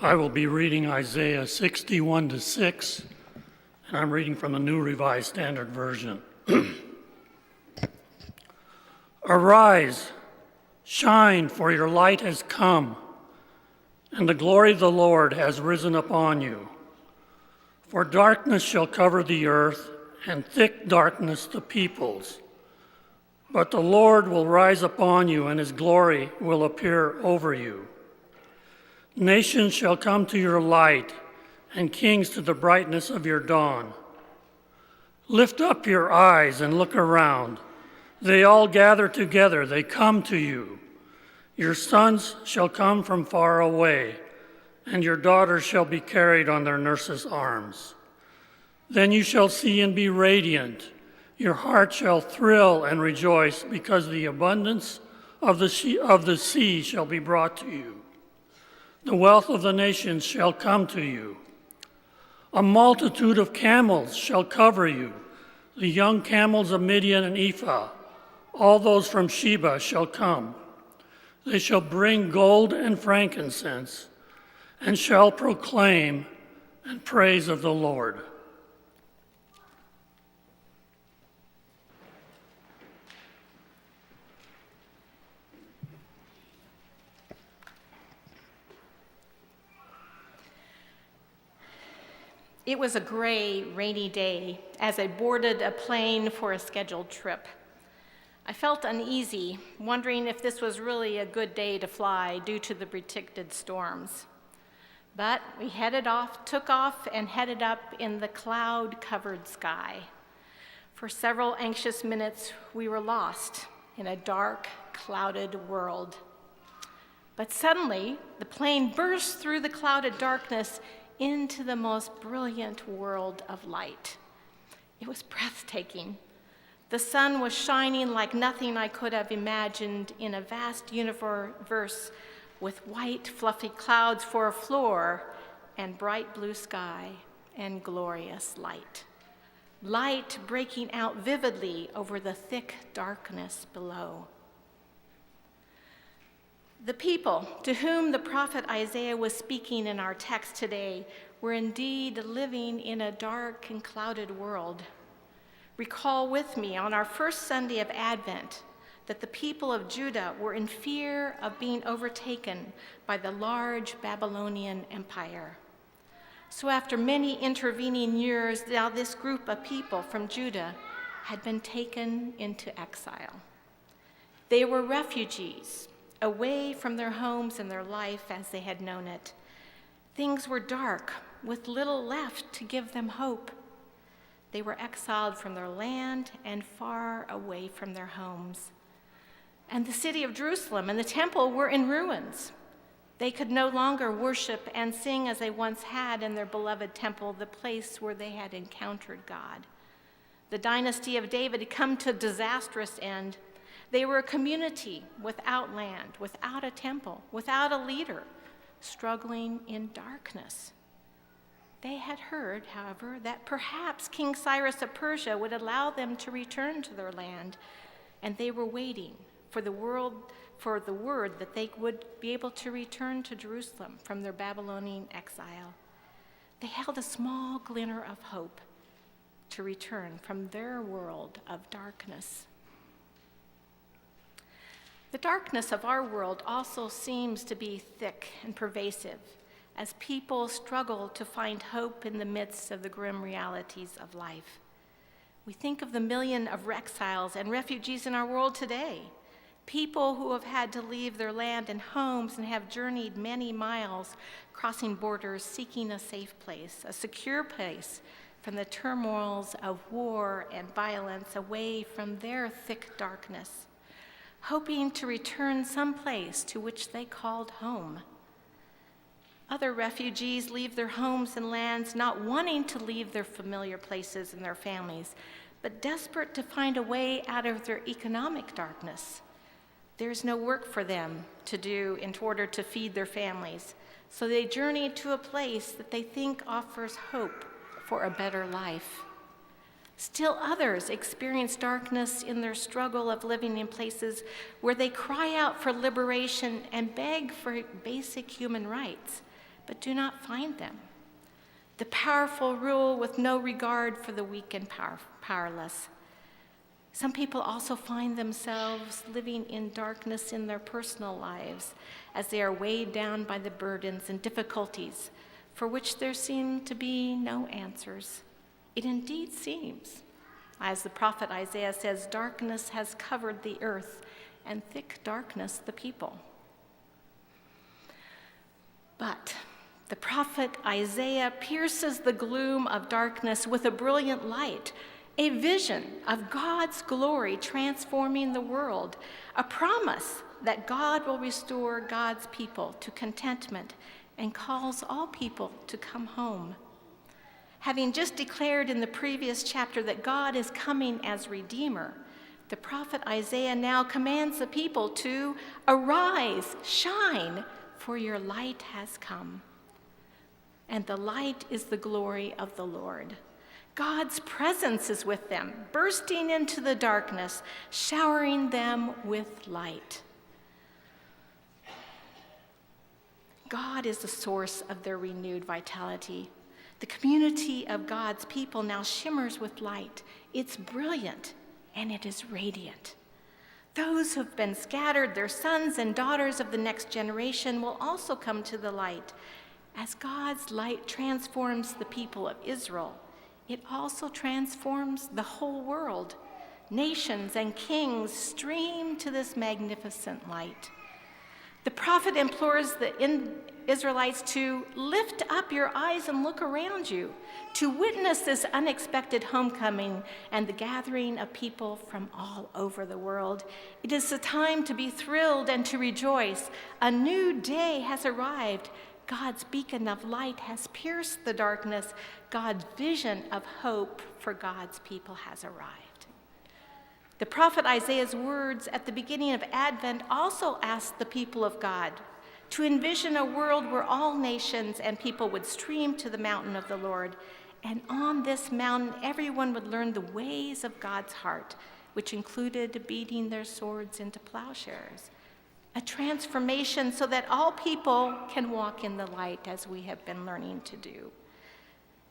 I will be reading Isaiah 61 to 6, and I'm reading from the New Revised Standard Version. Arise, shine, for your light has come, and the glory of the Lord has risen upon you. For darkness shall cover the earth, and thick darkness the peoples. But the Lord will rise upon you, and his glory will appear over you. Nations shall come to your light, and kings to the brightness of your dawn. Lift up your eyes and look around. They all gather together, they come to you. Your sons shall come from far away, and your daughters shall be carried on their nurses' arms. Then you shall see and be radiant. Your heart shall thrill and rejoice, because the abundance of the sea shall be brought to you. The wealth of the nations shall come to you. A multitude of camels shall cover you, the young camels of Midian and Ephah. All those from Sheba shall come. They shall bring gold and frankincense, and shall proclaim and praise of the Lord. It was a gray, rainy day as I boarded a plane for a scheduled trip. I felt uneasy, wondering if this was really a good day to fly due to the predicted storms. But we took off and headed up in the cloud-covered sky. For several anxious minutes, we were lost in a dark, clouded world. But suddenly, the plane burst through the clouded darkness into the most brilliant world of light. It was breathtaking. The sun was shining like nothing I could have imagined in a vast universe with white, fluffy clouds for a floor and bright blue sky and glorious light. Light breaking out vividly over the thick darkness below. The people to whom the prophet Isaiah was speaking in our text today were indeed living in a dark and clouded world. Recall with me on our first Sunday of Advent that the people of Judah were in fear of being overtaken by the large Babylonian Empire. So after many intervening years, now this group of people from Judah had been taken into exile. They were refugees, away from their homes and their life as they had known it. Things were dark, with little left to give them hope. They were exiled from their land and far away from their homes. And the city of Jerusalem and the temple were in ruins. They could no longer worship and sing as they once had in their beloved temple, the place where they had encountered God. The dynasty of David had come to a disastrous end. They were a community without land, without a temple, without a leader, struggling in darkness. They had heard, however, that perhaps King Cyrus of Persia would allow them to return to their land, and they were waiting for the word that they would be able to return to Jerusalem from their Babylonian exile. They held a small glimmer of hope to return from their world of darkness. The darkness of our world also seems to be thick and pervasive as people struggle to find hope in the midst of the grim realities of life. We think of the million of exiles and refugees in our world today, people who have had to leave their land and homes and have journeyed many miles, crossing borders, seeking a safe place, a secure place from the turmoils of war and violence, away from their thick darkness, hoping to return someplace to which they called home. Other refugees leave their homes and lands, not wanting to leave their familiar places and their families, but desperate to find a way out of their economic darkness. There's no work for them to do in order to feed their families, so they journey to a place that they think offers hope for a better life. Still others experience darkness in their struggle of living in places where they cry out for liberation and beg for basic human rights, but do not find them. The powerful rule with no regard for the weak and powerless. Some people also find themselves living in darkness in their personal lives as they are weighed down by the burdens and difficulties for which there seem to be no answers. It indeed seems, as the prophet Isaiah says, darkness has covered the earth and thick darkness the people. But the prophet Isaiah pierces the gloom of darkness with a brilliant light, a vision of God's glory transforming the world, a promise that God will restore God's people to contentment and calls all people to come home. Having just declared in the previous chapter that God is coming as Redeemer, the prophet Isaiah now commands the people to arise, shine, for your light has come. And the light is the glory of the Lord. God's presence is with them, bursting into the darkness, showering them with light. God is the source of their renewed vitality. The community of God's people now shimmers with light. It's brilliant and it is radiant. Those who have been scattered, their sons and daughters of the next generation, will also come to the light. As God's light transforms the people of Israel, it also transforms the whole world. Nations and kings stream to this magnificent light. The prophet implores the Israelites to lift up your eyes and look around you, to witness this unexpected homecoming and the gathering of people from all over the world. It is a time to be thrilled and to rejoice. A new day has arrived. God's beacon of light has pierced the darkness. God's vision of hope for God's people has arrived. The prophet Isaiah's words at the beginning of Advent also asked the people of God to envision a world where all nations and people would stream to the mountain of the Lord, and on this mountain everyone would learn the ways of God's heart, which included beating their swords into plowshares. A transformation so that all people can walk in the light as we have been learning to do.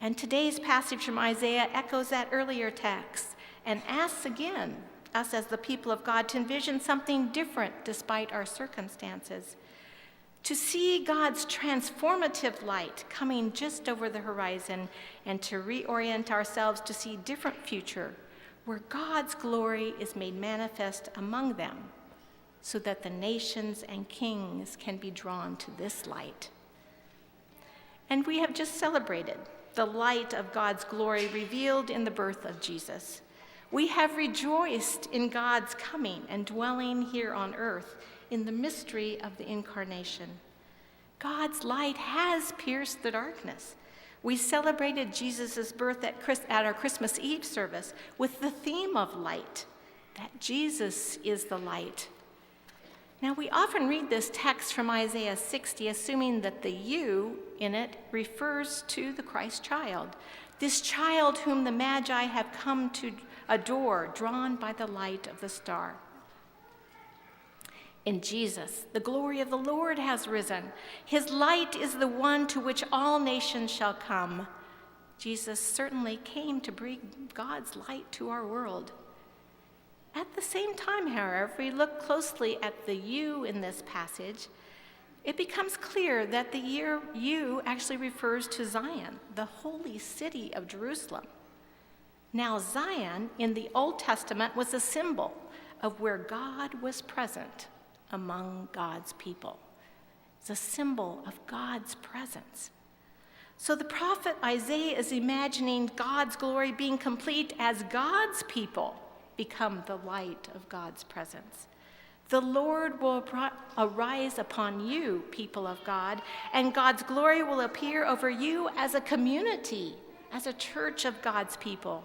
And today's passage from Isaiah echoes that earlier text and asks again us as the people of God to envision something different despite our circumstances. To see God's transformative light coming just over the horizon and to reorient ourselves to see a different future where God's glory is made manifest among them so that the nations and kings can be drawn to this light. And we have just celebrated the light of God's glory revealed in the birth of Jesus. We have rejoiced in God's coming and dwelling here on earth in the mystery of the incarnation. God's light has pierced the darkness. We celebrated Jesus' birth at our Christmas Eve service with the theme of light, that Jesus is the light. Now, we often read this text from Isaiah 60, assuming that the "you" in it refers to the Christ child, this child whom the Magi have come to adore, drawn by the light of the star. In Jesus, the glory of the Lord has risen. His light is the one to which all nations shall come. Jesus certainly came to bring God's light to our world. At the same time, however, if we look closely at the "you" in this passage, it becomes clear that the "you" actually refers to Zion, the holy city of Jerusalem. Now, Zion in the Old Testament was a symbol of where God was present among God's people. It's a symbol of God's presence. So the prophet Isaiah is imagining God's glory being complete as God's people become the light of God's presence. The Lord will arise upon you, people of God, and God's glory will appear over you as a community, as a church of God's people.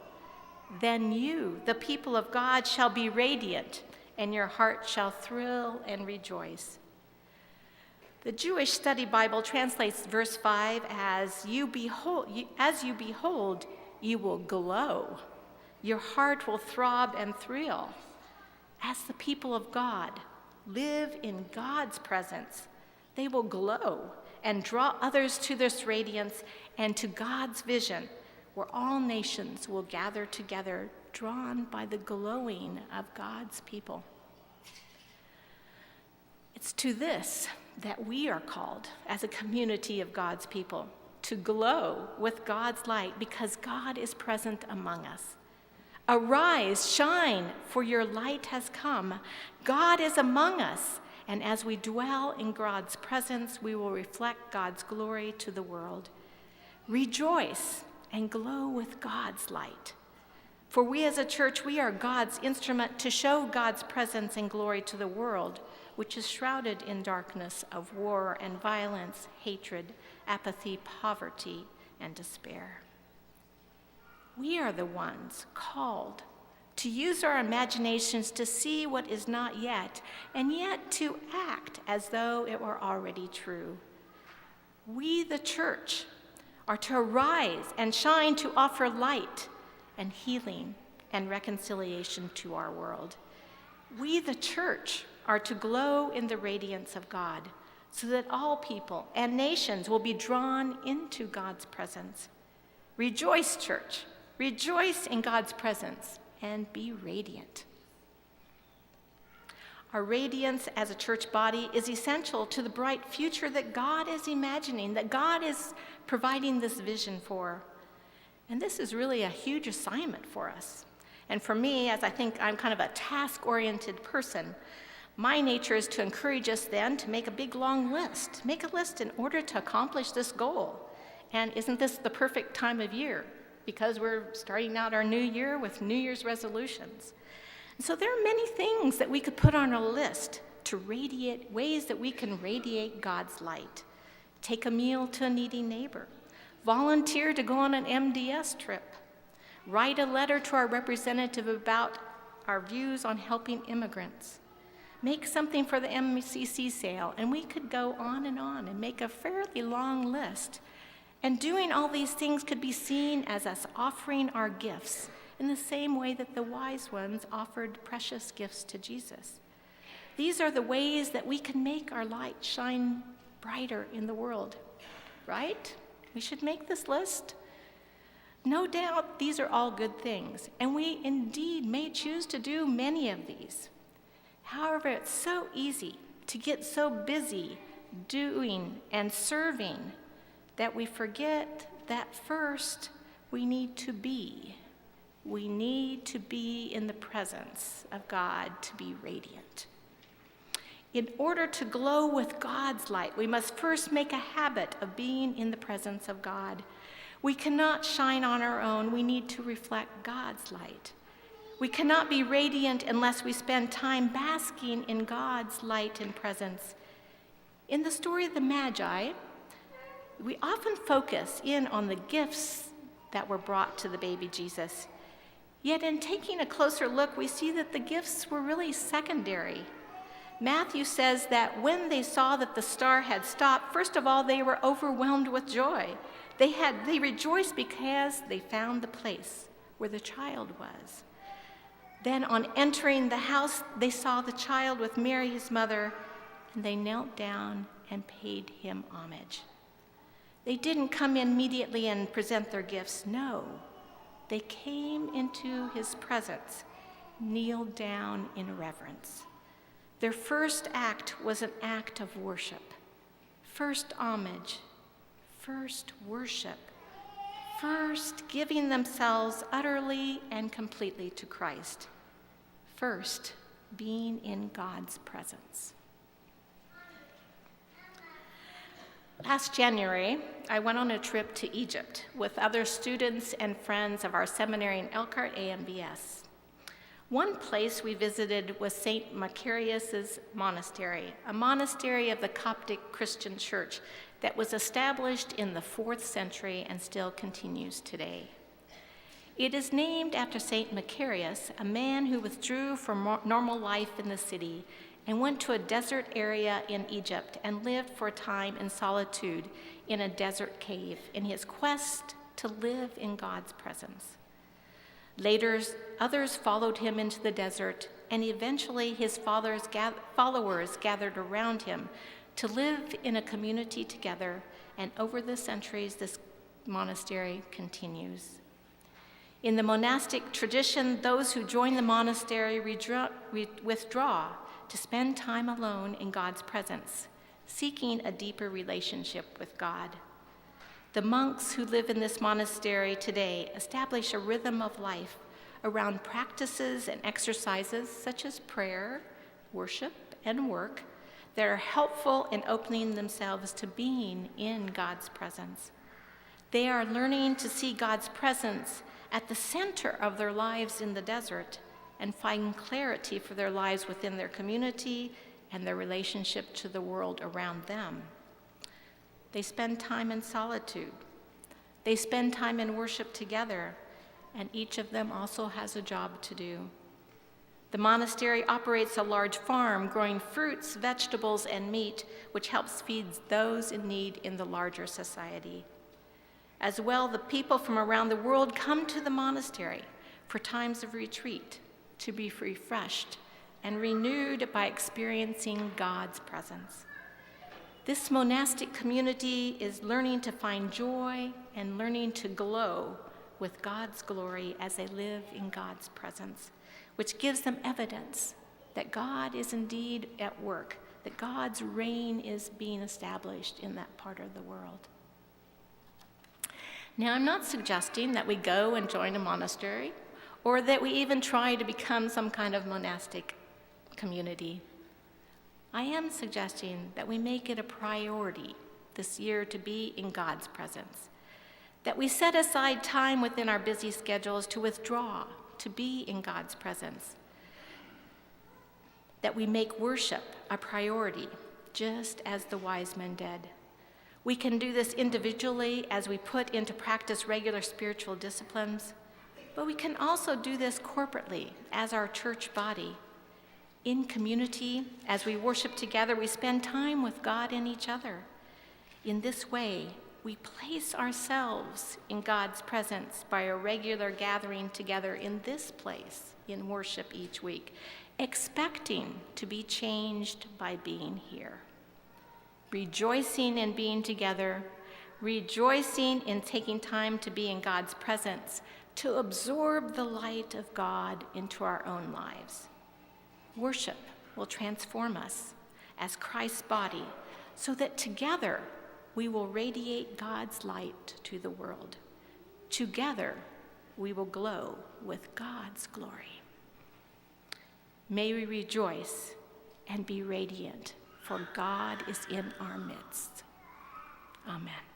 Then you, the people of God, shall be radiant, and your heart shall thrill and rejoice. The Jewish Study Bible translates verse 5 as you behold, you will glow. Your heart will throb and thrill. As the people of God live in God's presence, they will glow and draw others to this radiance and to God's vision, where all nations will gather together, drawn by the glowing of God's people. It's to this that we are called as a community of God's people, to glow with God's light because God is present among us. Arise, shine, for your light has come. God is among us, and as we dwell in God's presence, we will reflect God's glory to the world. Rejoice and glow with God's light. For we as a church, we are God's instrument to show God's presence and glory to the world, which is shrouded in darkness of war and violence, hatred, apathy, poverty, and despair. We are the ones called to use our imaginations to see what is not yet, and yet to act as though it were already true. We, the church, are to arise and shine to offer light and healing and reconciliation to our world. We, the church, are to glow in the radiance of God so that all people and nations will be drawn into God's presence. Rejoice, church. Rejoice in God's presence and be radiant. Our radiance as a church body is essential to the bright future that God is imagining, that God is providing this vision for. And this is really a huge assignment for us. And for me, as I think I'm kind of a task-oriented person, my nature is to encourage us then to make a big, long list. Make a list in order to accomplish this goal. And isn't this the perfect time of year? Because we're starting out our new year with New Year's resolutions. And so there are many things that we could put on a list to radiate, ways that we can radiate God's light. Take a meal to a needy neighbor. Volunteer to go on an MDS trip. Write a letter to our representative about our views on helping immigrants. Make something for the MCC sale, and we could go on and make a fairly long list. And doing all these things could be seen as us offering our gifts in the same way that the wise ones offered precious gifts to Jesus. These are the ways that we can make our light shine brighter in the world, right? We should make this list. No doubt these are all good things, and we indeed may choose to do many of these. However, it's so easy to get so busy doing and serving that we forget that first we need to be. We need to be in the presence of God to be radiant. In order to glow with God's light, we must first make a habit of being in the presence of God. We cannot shine on our own. We need to reflect God's light. We cannot be radiant unless we spend time basking in God's light and presence. In the story of the Magi, we often focus in on the gifts that were brought to the baby Jesus. Yet in taking a closer look, we see that the gifts were really secondary. Matthew says that when they saw that the star had stopped, first of all, they were overwhelmed with joy. They rejoiced because they found the place where the child was. Then on entering the house, they saw the child with Mary, his mother, and they knelt down and paid him homage. They didn't come in immediately and present their gifts. No, they came into his presence, kneeled down in reverence. Their first act was an act of worship. First homage, first worship, first giving themselves utterly and completely to Christ. First, being in God's presence. Last January, I went on a trip to Egypt with other students and friends of our seminary in Elkhart AMBS. One place we visited was St. Macarius' monastery, a monastery of the Coptic Christian Church that was established in the 4th century and still continues today. It is named after St. Macarius, a man who withdrew from normal life in the city and went to a desert area in Egypt and lived for a time in solitude in a desert cave in his quest to live in God's presence. Later, others followed him into the desert, and eventually his followers gathered around him to live in a community together, and over the centuries, this monastery continues. In the monastic tradition, those who join the monastery withdraw to spend time alone in God's presence, seeking a deeper relationship with God. The monks who live in this monastery today establish a rhythm of life around practices and exercises such as prayer, worship, and work that are helpful in opening themselves to being in God's presence. They are learning to see God's presence at the center of their lives in the desert and find clarity for their lives within their community and their relationship to the world around them. They spend time in solitude. They spend time in worship together, and each of them also has a job to do. The monastery operates a large farm growing fruits, vegetables, and meat, which helps feed those in need in the larger society. As well, the people from around the world come to the monastery for times of retreat to be refreshed and renewed by experiencing God's presence. This monastic community is learning to find joy and learning to glow with God's glory as they live in God's presence, which gives them evidence that God is indeed at work, that God's reign is being established in that part of the world. Now, I'm not suggesting that we go and join a monastery or that we even try to become some kind of monastic community. I am suggesting that we make it a priority this year to be in God's presence, that we set aside time within our busy schedules to withdraw, to be in God's presence, that we make worship a priority, just as the wise men did. We can do this individually as we put into practice regular spiritual disciplines, but we can also do this corporately as our church body. In community, as we worship together, we spend time with God and each other. In this way, we place ourselves in God's presence by a regular gathering together in this place in worship each week, expecting to be changed by being here. Rejoicing in being together, rejoicing in taking time to be in God's presence, to absorb the light of God into our own lives. Worship will transform us as Christ's body so that together we will radiate God's light to the world. Together we will glow with God's glory. May we rejoice and be radiant, for God is in our midst. Amen.